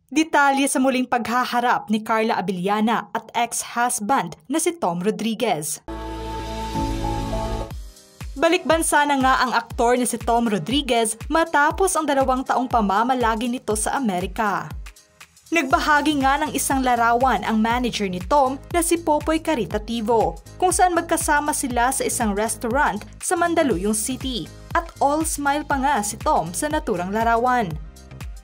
Detalye sa muling paghaharap ni Carla Abellana at ex-husband na si Tom Rodriguez. Balikbansa na nga ang aktor na si Tom Rodriguez matapos ang 2 taong pamamalagi nito sa Amerika. Nagbahagi nga ng isang larawan ang manager ni Tom na si Popoy Caritativo kung saan magkasama sila sa isang restaurant sa Mandaluyong City at all smile pa nga si Tom sa naturang larawan.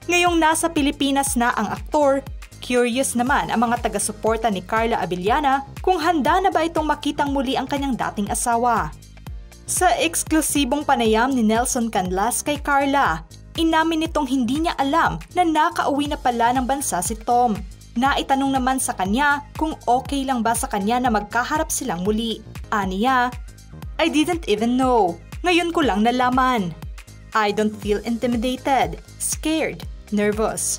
Ngayong nasa Pilipinas na ang aktor, curious naman ang mga taga-suporta ni Carla Abellana kung handa na ba itong makitang muli ang kanyang dating asawa. Sa eksklusibong panayam ni Nelson Canlas kay Carla, inamin nitong hindi niya alam na nakauwi na pala ng bansa si Tom. Naitanong naman sa kanya kung okay lang ba sa kanya na magkaharap silang muli. Aniya, "I didn't even know. Ngayon ko lang nalaman. I don't feel intimidated, scared, nervous.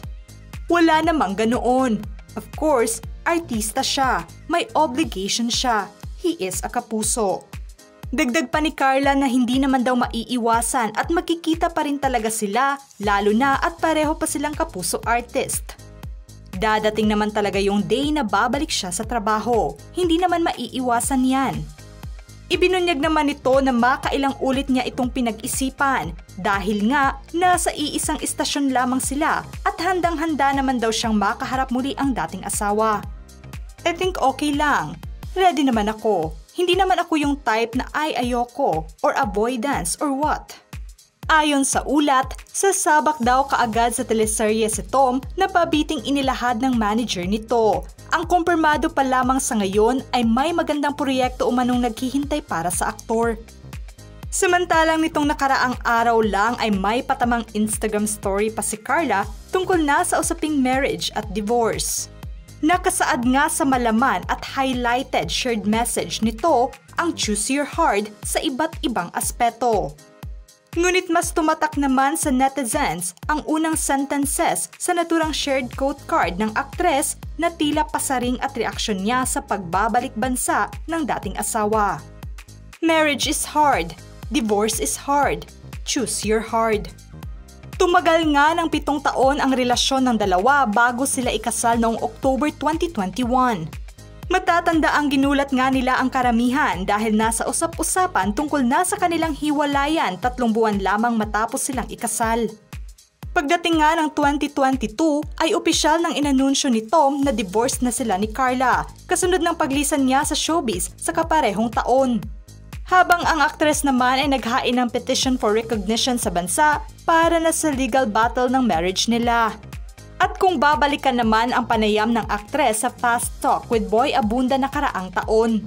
Wala namang ganoon. Of course, artista siya. May obligation siya. He is a kapuso." Dagdag pa ni Carla na hindi naman daw maiiwasan at magkikita pa rin talaga sila, lalo na at pareho pa silang kapuso artist. Dadating naman talaga yung day na babalik siya sa trabaho. Hindi naman maiiwasan yan. Ibinunyag naman ito na makailang ulit niya itong pinag-isipan dahil nga nasa iisang istasyon lamang sila at handang-handa naman daw siyang makaharap muli ang dating asawa. "I think okay lang. Ready naman ako. Hindi naman ako yung type na ayoko or avoidance or what." Ayon sa ulat, sasabak daw kaagad sa teleserye si Tom na pabiting inilahad ng manager nito. Ang kumpirmado pa lamang sa ngayon ay may magandang proyekto umanong naghihintay para sa aktor. Samantalang nitong nakaraang araw lang ay may patamang Instagram story pa si Carla tungkol na sa usaping marriage at divorce. Nakasaad nga sa malaman at highlighted shared message nito ang choose your heart sa iba't ibang aspeto. Ngunit mas tumatak naman sa netizens ang unang sentences sa naturang shared quote card ng aktres na tila pasaring at reaksyon niya sa pagbabalik bansa ng dating asawa. "Marriage is hard. Divorce is hard. Choose your heart." Tumagal nga ng 7 taon ang relasyon ng dalawa bago sila ikasal noong October 2021. Matatanda ang ginulat nga nila ang karamihan dahil nasa usap-usapan tungkol na sa kanilang hiwalayan 3 buwan lamang matapos silang ikasal. Pagdating nga ng 2022 ay opisyal nang inanunsyo ni Tom na divorce na sila ni Carla, kasunod ng paglisan niya sa showbiz sa kaparehong taon. Habang ang aktres naman ay naghain ng petition for recognition sa bansa para na sa legal battle ng marriage nila. At kung babalikan naman ang panayam ng aktres sa Fast Talk with Boy Abunda nakaraang taon,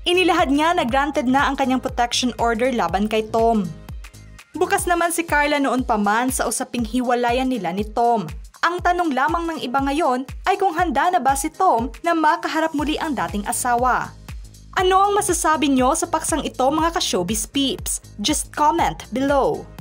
inilahad niya na granted na ang kanyang protection order laban kay Tom. Bukas naman si Carla noon pa man sa usaping hiwalayan nila ni Tom. Ang tanong lamang ng iba ngayon ay kung handa na ba si Tom na makaharap muli ang dating asawa. Ano ang masasabi nyo sa paksang ito mga ka-showbiz peeps? Just comment below.